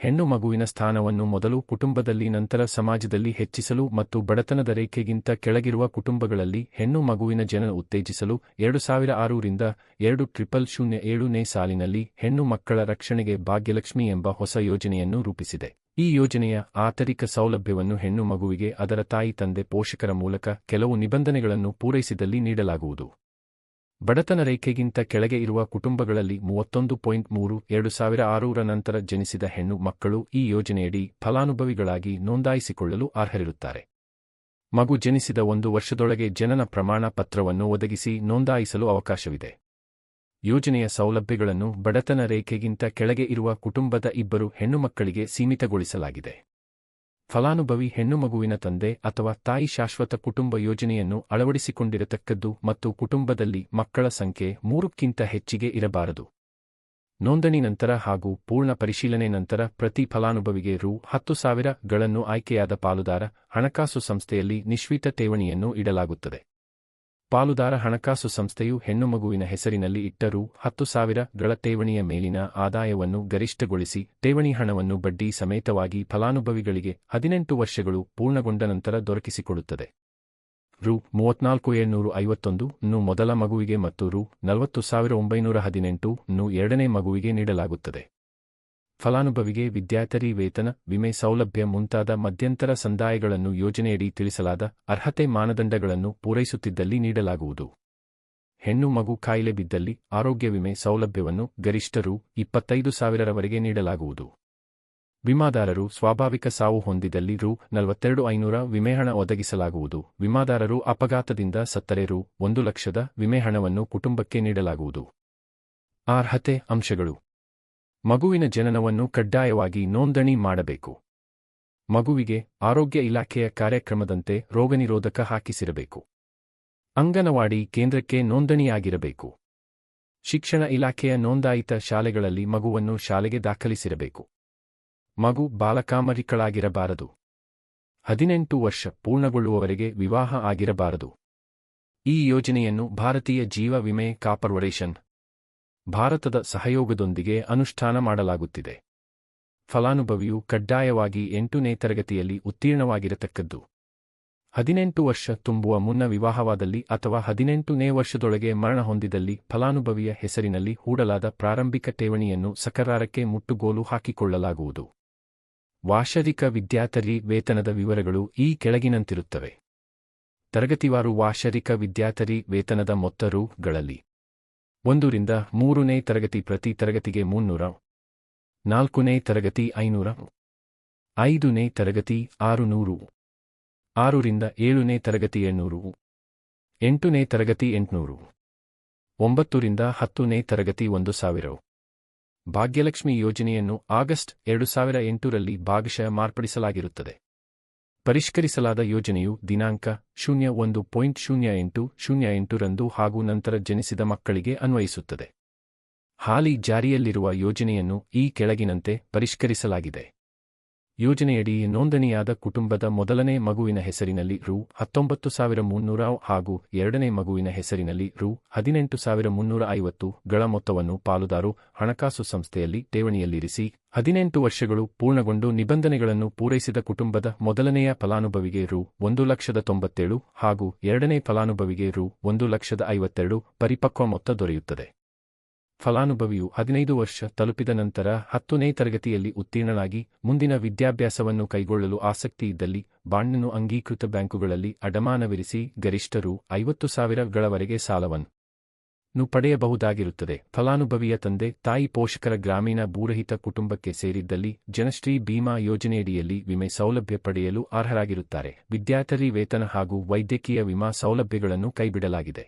ಹೆಣ್ಣು ಮಗುವಿನ ಸ್ಥಾನವನ್ನು ಮೊದಲು ಕುಟುಂಬದಲ್ಲಿ ನಂತರ ಸಮಾಜದಲ್ಲಿ ಹೆಚ್ಚಿಸಲು ಮತ್ತು ಬಡತನದ ರೇಖೆಗಿಂತ ಕೆಳಗಿರುವ ಕುಟುಂಬಗಳಲ್ಲಿ ಹೆಣ್ಣು ಮಗುವಿನ ಜನನ ಉತ್ತೇಜಿಸಲು 2006 ರಿಂದ 2007ನೇ ಸಾಲಿನಲ್ಲಿ ಹೆಣ್ಣು ಮಕ್ಕಳ ರಕ್ಷಣೆಗೆ ಭಾಗ್ಯಲಕ್ಷ್ಮಿ ಎಂಬ ಹೊಸ ಯೋಜನೆಯನ್ನು ರೂಪಿಸಿದೆ. ಈ ಯೋಜನೆಯ ಆಂತರಿಕ ಸೌಲಭ್ಯವನ್ನು ಹೆಣ್ಣು ಮಗುವಿಗೆ ಅದರ ತಾಯಿ ತಂದೆ ಪೋಷಕರ ಮೂಲಕ ಕೆಲವು ನಿಬಂಧನೆಗಳನ್ನು ಪೂರೈಸಿದಲ್ಲಿ ನೀಡಲಾಗುವುದು. ಬಡತನ ರೇಖೆಗಿಂತ ಕೆಳಗೆ ಇರುವ ಕುಟುಂಬಗಳಲ್ಲಿ 31.3 2006ರ ನಂತರ ಜನಿಸಿದ ಹೆಣ್ಣು ಮಕ್ಕಳು ಈ ಯೋಜನೆಯಡಿ ಫಲಾನುಭವಿಗಳಾಗಿ ನೋಂದಾಯಿಸಿಕೊಳ್ಳಲು ಅರ್ಹರಿರುತ್ತಾರೆ. ಮಗು ಜನಿಸಿದ 1 ವರ್ಷದೊಳಗೆ ಜನನ ಪ್ರಮಾಣ ಪತ್ರವನ್ನು ಒದಗಿಸಿ ನೋಂದಾಯಿಸಲು ಅವಕಾಶವಿದೆ. ಯೋಜನೆಯ ಸೌಲಭ್ಯಗಳನ್ನು ಬಡತನ ರೇಖೆಗಿಂತ ಕೆಳಗೆ ಇರುವ ಕುಟುಂಬದ 2 ಹೆಣ್ಣುಮಕ್ಕಳಿಗೆ ಸೀಮಿತಗೊಳಿಸಲಾಗಿದೆ. ಫಲಾನುಭವಿ ಹೆಣ್ಣುಮಗುವಿನ ತಂದೆ ಅಥವಾ ತಾಯಿ ಶಾಶ್ವತ ಕುಟುಂಬ ಯೋಜನೆಯನ್ನು ಅಳವಡಿಸಿಕೊಂಡಿರತಕ್ಕದ್ದು ಮತ್ತು ಕುಟುಂಬದಲ್ಲಿ ಮಕ್ಕಳ ಸಂಖ್ಯೆ 3ಕ್ಕಿಂತ ಹೆಚ್ಚಿಗೆ ಇರಬಾರದು. ನೋಂದಣಿ ನಂತರ ಹಾಗೂ ಪೂರ್ಣ ಪರಿಶೀಲನೆ ನಂತರ ಪ್ರತಿ ಫಲಾನುಭವಿಗೆ ರೂ. 10,000ಗಳನ್ನು ಆಯ್ಕೆಯಾದ ಪಾಲುದಾರ ಹಣಕಾಸು ಸಂಸ್ಥೆಯಲ್ಲಿ ನಿಶ್ಚಿತ ಠೇವಣಿಯನ್ನು ಇಡಲಾಗುತ್ತದೆ. ಪಾಲುದಾರ ಹಣಕಾಸು ಸಂಸ್ಥೆಯು ಹೆಣ್ಣುಮಗುವಿನ ಹೆಸರಿನಲ್ಲಿ ಇಟ್ಟ ರೂ. 10,000ಗಳ ಠೇವಣಿಯ ಮೇಲಿನ ಆದಾಯವನ್ನು ಗರಿಷ್ಠಗೊಳಿಸಿ ಠೇವಣಿ ಹಣವನ್ನು ಬಡ್ಡಿ ಸಮೇತವಾಗಿ ಫಲಾನುಭವಿಗಳಿಗೆ 18 ವರ್ಷಗಳು ಪೂರ್ಣಗೊಂಡ ನಂತರ ದೊರಕಿಸಿಕೊಡುತ್ತದೆ. ರೂ. 34,751ನ್ನು ಮೊದಲ ಮಗುವಿಗೆ ಮತ್ತು ರೂ. 40,918ನ್ನು ಎರಡನೇ ಮಗುವಿಗೆ ನೀಡಲಾಗುತ್ತದೆ. ಫಲಾನುಭವಿಗೆ ವಿದ್ಯಾರ್ಥಿ ವೇತನ, ವಿಮೆ ಸೌಲಭ್ಯ ಮುಂತಾದ ಮಧ್ಯಂತರ ಸಂದಾಯಗಳನ್ನು ಯೋಜನೆಯಡಿ ತಿಳಿಸಲಾದ ಅರ್ಹತೆ ಮಾನದಂಡಗಳನ್ನು ಪೂರೈಸುತ್ತಿದ್ದಲ್ಲಿ ನೀಡಲಾಗುವುದು. ಹೆಣ್ಣು ಮಗು ಕಾಯಿಲೆ ಬಿದ್ದಲ್ಲಿ ಆರೋಗ್ಯ ವಿಮೆ ಸೌಲಭ್ಯವನ್ನು ಗರಿಷ್ಠ ರೂ. 25,000ರವರೆಗೆ ನೀಡಲಾಗುವುದು. ವಿಮಾದಾರರು ಸ್ವಾಭಾವಿಕ ಸಾವು ಹೊಂದಿದಲ್ಲಿ ರೂ. 42,500 ವಿಮೆಹಣ ಒದಗಿಸಲಾಗುವುದು. ವಿಮಾದಾರರು ಅಪಘಾತದಿಂದ ಸತ್ತರೆ ರೂ. 1,00,000 ವಿಮೆಹಣವನ್ನು ಕುಟುಂಬಕ್ಕೆ ನೀಡಲಾಗುವುದು. ಅರ್ಹತೆ ಅಂಶಗಳು: ಮಗುವಿನ ಜನನವನ್ನು ಕಡ್ಡಾಯವಾಗಿ ನೋಂದಣಿ ಮಾಡಬೇಕು. ಮಗುವಿಗೆ ಆರೋಗ್ಯ ಇಲಾಖೆಯ ಕಾರ್ಯಕ್ರಮದಂತೆ ರೋಗನಿರೋಧಕ ಹಾಕಿಸಿರಬೇಕು. ಅಂಗನವಾಡಿ ಕೇಂದ್ರಕ್ಕೆ ನೋಂದಣಿಯಾಗಿರಬೇಕು. ಶಿಕ್ಷಣ ಇಲಾಖೆಯ ನೋಂದಾಯಿತ ಶಾಲೆಗಳಲ್ಲಿ ಮಗುವನ್ನು ಶಾಲೆಗೆ ದಾಖಲಿಸಿರಬೇಕು. ಮಗು ಬಾಲಕಾಮರಿಗಳಾಗಿರಬಾರದು. 18 ವರ್ಷ ಪೂರ್ಣಗೊಳ್ಳುವವರೆಗೆ ವಿವಾಹ ಆಗಿರಬಾರದು. ಈ ಯೋಜನೆಯನ್ನು ಭಾರತೀಯ ಜೀವ ವಿಮೆ ಕಾರ್ಪೊರೇಷನ್ ಭಾರತದ ಸಹಯೋಗದೊಂದಿಗೆ ಅನುಷ್ಠಾನ ಮಾಡಲಾಗುತ್ತಿದೆ. ಫಲಾನುಭವಿಯು ಕಡ್ಡಾಯವಾಗಿ 8ನೇ ತರಗತಿಯಲ್ಲಿ ಉತ್ತೀರ್ಣವಾಗಿರತಕ್ಕದ್ದು. 18 ವರ್ಷ ತುಂಬುವ ಮುನ್ನ ವಿವಾಹವಾದಲ್ಲಿ ಅಥವಾ 18ನೇ ವರ್ಷದೊಳಗೆ ಮರಣ ಹೊಂದಿದಲ್ಲಿ ಫಲಾನುಭವಿಯ ಹೆಸರಿನಲ್ಲಿ ಹೂಡಲಾದ ಪ್ರಾರಂಭಿಕ ಠೇವಣಿಯನ್ನು ಸಕಾರಾರಕ್ಕೆ ಮುಟ್ಟುಗೋಲು ಹಾಕಿಕೊಳ್ಳಲಾಗುವುದು. ವಾರ್ಷಿಕ ವಿದ್ಯಾರ್ಥಿ ವೇತನದ ವಿವರಗಳು ಈ ಕೆಳಗಿನಂತಿರುತ್ತವೆ. ತರಗತಿವಾರು ವಾರ್ಷಿಕ ವಿದ್ಯಾರ್ಥಿ ವೇತನದ ಮೊತ್ತ ರೂ.ಗಳಲ್ಲಿ 1 ರಿಂದ 3ನೇ ತರಗತಿ ಪ್ರತಿ ತರಗತಿಗೆ 300, 4ನೇ ತರಗತಿ 500, 5ನೇ ತರಗತಿ 600, 6 ರಿಂದ 7ನೇ ತರಗತಿ 800, 8ನೇ ತರಗತಿ 800, 9 ರಿಂದ 10ನೇ ತರಗತಿ 1,000. ಭಾಗ್ಯಲಕ್ಷ್ಮಿ ಯೋಜನೆಯನ್ನು ಆಗಸ್ಟ್ 2008ರಲ್ಲಿ ಭಾಗಶಃ ಮಾರ್ಪಡಿಸಲಾಗಿರುತ್ತದೆ. ಪರಿಷ್ಕರಿಸಲಾದ ಯೋಜನೆಯು ದಿನಾಂಕ 01.0808ರಂದು ಹಾಗೂ ನಂತರ ಜನಿಸಿದ ಮಕ್ಕಳಿಗೆ ಅನ್ವಯಿಸುತ್ತದೆ. ಹಾಲಿ ಜಾರಿಯಲ್ಲಿರುವ ಯೋಜನೆಯನ್ನು ಈ ಕೆಳಗಿನಂತೆ ಪರಿಷ್ಕರಿಸಲಾಗಿದೆ. ಯೋಜನೆಯಡಿ ನೋಂದಣಿಯಾದ ಕುಟುಂಬದ ಮೊದಲನೇ ಮಗುವಿನ ಹೆಸರಿನಲ್ಲಿ ರೂ. 19,300 ಹಾಗೂ ಎರಡನೇ ಮಗುವಿನ ಹೆಸರಿನಲ್ಲಿ ರೂ. 18,350ಗಳ ಮೊತ್ತವನ್ನು ಪಾಲುದಾರು ಹಣಕಾಸು ಸಂಸ್ಥೆಯಲ್ಲಿ ಠೇವಣಿಯಲ್ಲಿರಿಸಿ 18 ವರ್ಷಗಳು ಪೂರ್ಣಗೊಂಡು ನಿಬಂಧನೆಗಳನ್ನು ಪೂರೈಸಿದ ಕುಟುಂಬದ ಮೊದಲನೆಯ ಫಲಾನುಭವಿಗೆ ರೂ. 1,97,000 ಹಾಗೂ ಎರಡನೇ ಫಲಾನುಭವಿಗೆ ರೂ. 1,52,000 ಪರಿಪಕ್ವ ಮೊತ್ತ ದೊರೆಯುತ್ತದೆ. ಫಲಾನುಭವಿಯು 15 ವರ್ಷ ತಲುಪಿದ ನಂತರ 10ನೇ ತರಗತಿಯಲ್ಲಿ ಉತ್ತೀರ್ಣನಾಗಿ ಮುಂದಿನ ವಿದ್ಯಾಭ್ಯಾಸವನ್ನು ಕೈಗೊಳ್ಳಲು ಆಸಕ್ತಿಯಿದ್ದಲ್ಲಿ ಬಾಂಡನ್ನು ಅಂಗೀಕೃತ ಬ್ಯಾಂಕುಗಳಲ್ಲಿ ಅಡಮಾನವಿರಿಸಿ ಗರಿಷ್ಠ ರೂ. 50,000ಗಳವರೆಗೆ ಸಾಲವನ್ನು ಪಡೆಯಬಹುದಾಗಿರುತ್ತದೆ. ಫಲಾನುಭವಿಯ ತಂದೆ ತಾಯಿ ಪೋಷಕರ ಗ್ರಾಮೀಣ ಭೂರಹಿತ ಕುಟುಂಬಕ್ಕೆ ಸೇರಿದ್ದಲ್ಲಿ ಜನಶ್ರೀ ಬೀಮಾ ಯೋಜನೆಯಡಿಯಲ್ಲಿ ವಿಮೆ ಸೌಲಭ್ಯ ಪಡೆಯಲು ಅರ್ಹರಾಗಿರುತ್ತಾರೆ. ವಿದ್ಯಾರ್ಥಿ ವೇತನ ಹಾಗೂ ವೈದ್ಯಕೀಯ ವಿಮಾ ಸೌಲಭ್ಯಗಳನ್ನು ಕೈಬಿಡಲಾಗಿದೆ.